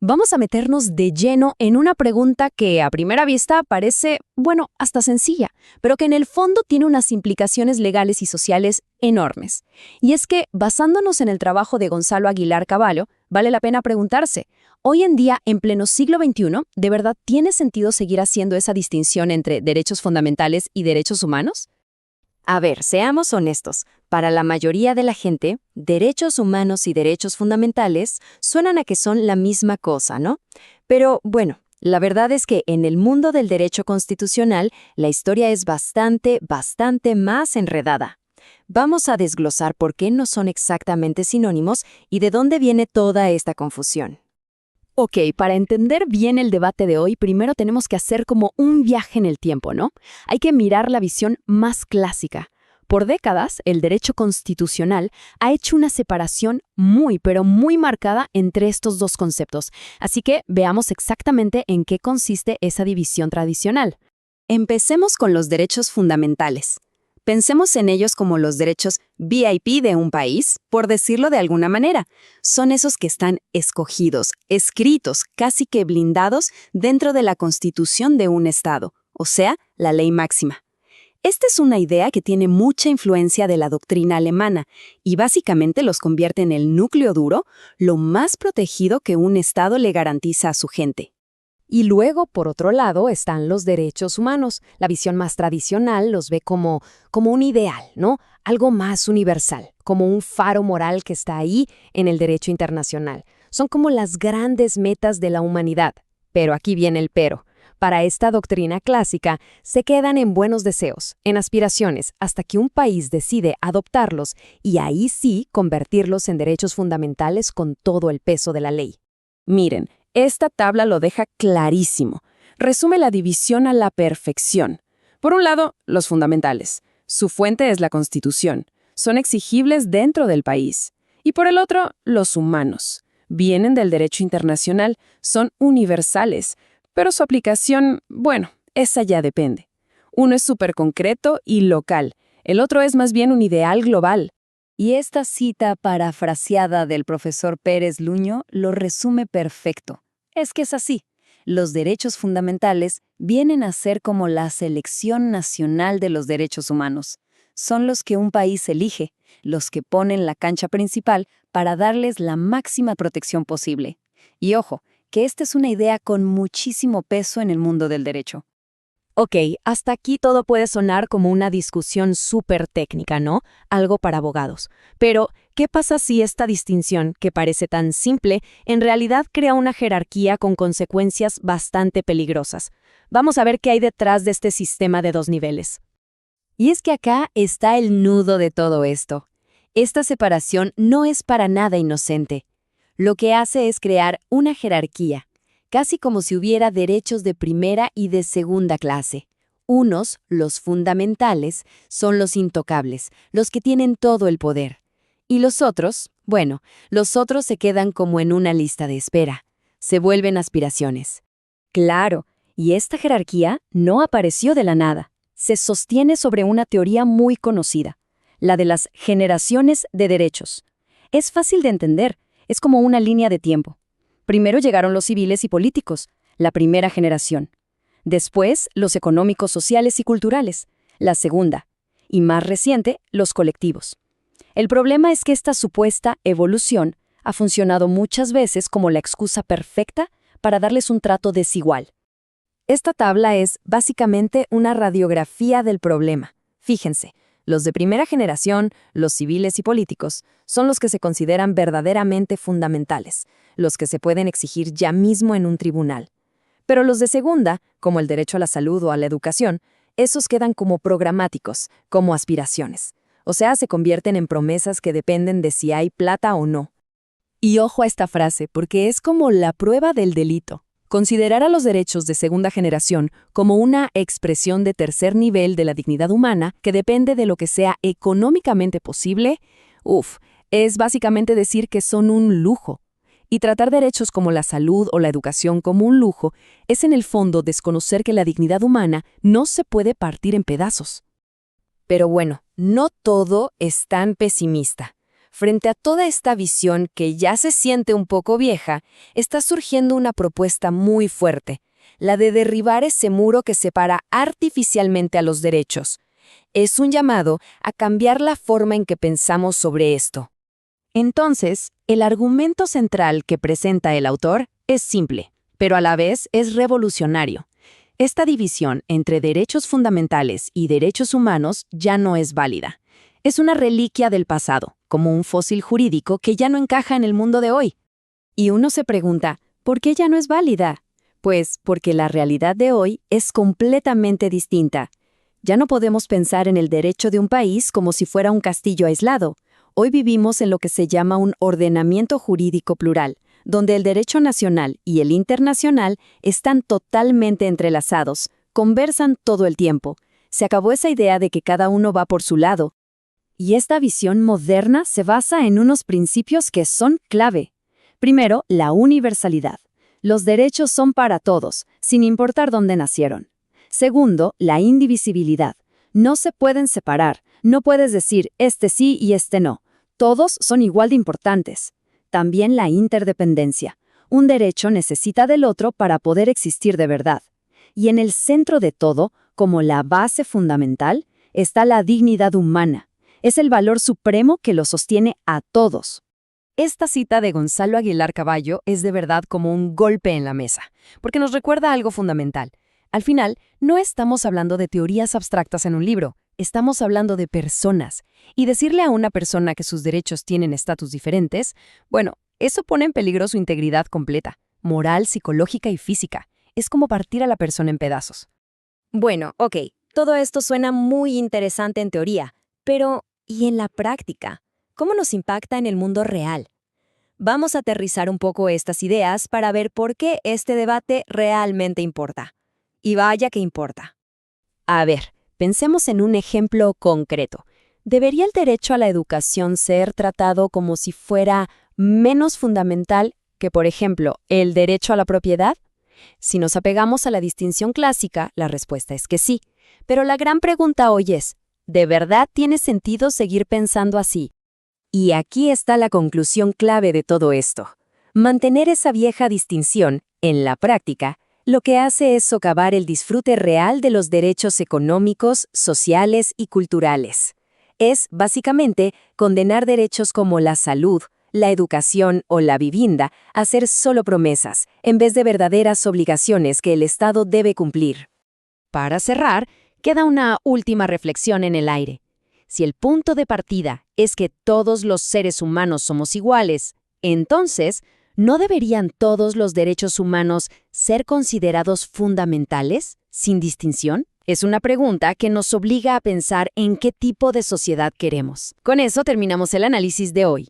Vamos a meternos de lleno en una pregunta que a primera vista parece, bueno, hasta sencilla, pero que en el fondo tiene unas implicaciones legales y sociales enormes. Y es que, basándonos en el trabajo de Gonzalo Aguilar Cavallo, vale la pena preguntarse, hoy en día, en pleno siglo XXI, ¿de verdad tiene sentido seguir haciendo esa distinción entre derechos fundamentales y derechos humanos? A ver, seamos honestos. Para la mayoría de la gente, derechos humanos y derechos fundamentales suenan a que son la misma cosa, ¿no? Pero bueno, la verdad es que en el mundo del derecho constitucional, la historia es bastante más enredada. Vamos a desglosar por qué no son exactamente sinónimos y de dónde viene toda esta confusión. Ok, para entender bien el debate de hoy, primero tenemos que hacer como un viaje en el tiempo, ¿no? Hay que mirar la visión más clásica. Por décadas, el derecho constitucional ha hecho una separación pero muy marcada entre estos dos conceptos. Así que veamos exactamente en qué consiste esa división tradicional. Empecemos con los derechos fundamentales. Pensemos en ellos como los derechos VIP de un país, por decirlo de alguna manera. Son esos que están escogidos, escritos, casi que blindados dentro de la Constitución de un Estado, o sea, la ley máxima. Esta es una idea que tiene mucha influencia de la doctrina alemana y básicamente los convierte en el núcleo duro, lo más protegido que un Estado le garantiza a su gente. Y luego, por otro lado, están los derechos humanos. La visión más tradicional los ve como un ideal, ¿no? Algo más universal, como un faro moral que está ahí en el derecho internacional. Son como las grandes metas de la humanidad. Pero aquí viene el pero. Para esta doctrina clásica, se quedan en buenos deseos, en aspiraciones, hasta que un país decide adoptarlos y ahí sí convertirlos en derechos fundamentales con todo el peso de la ley. Miren, esta tabla lo deja clarísimo. Resume la división a la perfección. Por un lado, los fundamentales. Su fuente es la Constitución. Son exigibles dentro del país. Y por el otro, los humanos. Vienen del derecho internacional, son universales. Pero su aplicación, bueno, esa ya depende. Uno es súper concreto y local. El otro es más bien un ideal global. Y esta cita parafraseada del profesor Pérez Luño lo resume perfecto. Es que es así. Los derechos fundamentales vienen a ser como la selección nacional de los derechos humanos. Son los que un país elige, los que ponen la cancha principal para darles la máxima protección posible. Y ojo, que esta es una idea con muchísimo peso en el mundo del derecho. Ok, hasta aquí todo puede sonar como una discusión súper técnica, ¿no? Algo para abogados. Pero, ¿qué pasa si esta distinción, que parece tan simple, en realidad crea una jerarquía con consecuencias bastante peligrosas? Vamos a ver qué hay detrás de este sistema de dos niveles. Y es que acá está el nudo de todo esto. Esta separación no es para nada inocente. Lo que hace es crear una jerarquía, casi como si hubiera derechos de primera y de segunda clase. Unos, los fundamentales, son los intocables, los que tienen todo el poder. Y los otros, bueno, los otros se quedan como en una lista de espera. Se vuelven aspiraciones. Claro, y esta jerarquía no apareció de la nada. Se sostiene sobre una teoría muy conocida, la de las generaciones de derechos. Es fácil de entender, es como una línea de tiempo. Primero llegaron los civiles y políticos, la primera generación. Después, los económicos, sociales y culturales, la segunda. Y más reciente, los colectivos. El problema es que esta supuesta evolución ha funcionado muchas veces como la excusa perfecta para darles un trato desigual. Esta tabla es básicamente una radiografía del problema. Fíjense, los de primera generación, los civiles y políticos, son los que se consideran verdaderamente fundamentales, los que se pueden exigir ya mismo en un tribunal. Pero los de segunda, como el derecho a la salud o a la educación, esos quedan como programáticos, como aspiraciones. O sea, se convierten en promesas que dependen de si hay plata o no. Y ojo a esta frase, porque es como la prueba del delito. Considerar a los derechos de segunda generación como una expresión de tercer nivel de la dignidad humana que depende de lo que sea económicamente posible, es básicamente decir que son un lujo. Y tratar derechos como la salud o la educación como un lujo es en el fondo desconocer que la dignidad humana no se puede partir en pedazos. Pero bueno, no todo es tan pesimista. Frente a toda esta visión que ya se siente un poco vieja, está surgiendo una propuesta muy fuerte, la de derribar ese muro que separa artificialmente a los derechos. Es un llamado a cambiar la forma en que pensamos sobre esto. Entonces, el argumento central que presenta el autor es simple, pero a la vez es revolucionario. Esta división entre derechos fundamentales y derechos humanos ya no es válida. Es una reliquia del pasado, como un fósil jurídico que ya no encaja en el mundo de hoy. Y uno se pregunta, ¿por qué ya no es válida? Pues porque la realidad de hoy es completamente distinta. Ya no podemos pensar en el derecho de un país como si fuera un castillo aislado. Hoy vivimos en lo que se llama un ordenamiento jurídico plural, donde el derecho nacional y el internacional están totalmente entrelazados, conversan todo el tiempo. Se acabó esa idea de que cada uno va por su lado. Y esta visión moderna se basa en unos principios que son clave. Primero, la universalidad. Los derechos son para todos, sin importar dónde nacieron. Segundo, la indivisibilidad. No se pueden separar. No puedes decir este sí y este no. Todos son igual de importantes. También la interdependencia. Un derecho necesita del otro para poder existir de verdad. Y en el centro de todo, como la base fundamental, está la dignidad humana. Es el valor supremo que lo sostiene a todos. Esta cita de Gonzalo Aguilar Caballo es de verdad como un golpe en la mesa, porque nos recuerda algo fundamental. Al final, no estamos hablando de teorías abstractas en un libro, estamos hablando de personas. Y decirle a una persona que sus derechos tienen estatus diferentes, bueno, eso pone en peligro su integridad completa, moral, psicológica y física. Es como partir a la persona en pedazos. Bueno, ok, todo esto suena muy interesante en teoría, pero ¿y en la práctica? ¿Cómo nos impacta en el mundo real? Vamos a aterrizar un poco estas ideas para ver por qué este debate realmente importa. Y vaya que importa. A ver, pensemos en un ejemplo concreto. ¿Debería el derecho a la educación ser tratado como si fuera menos fundamental que, por ejemplo, el derecho a la propiedad? Si nos apegamos a la distinción clásica, la respuesta es que sí. Pero la gran pregunta hoy es, ¿de verdad tiene sentido seguir pensando así? Y aquí está la conclusión clave de todo esto. Mantener esa vieja distinción, en la práctica, lo que hace es socavar el disfrute real de los derechos económicos, sociales y culturales. Es, básicamente, condenar derechos como la salud, la educación o la vivienda a ser solo promesas, en vez de verdaderas obligaciones que el Estado debe cumplir. Para cerrar, queda una última reflexión en el aire. Si el punto de partida es que todos los seres humanos somos iguales, entonces, ¿no deberían todos los derechos humanos ser considerados fundamentales, sin distinción? Es una pregunta que nos obliga a pensar en qué tipo de sociedad queremos. Con eso terminamos el análisis de hoy.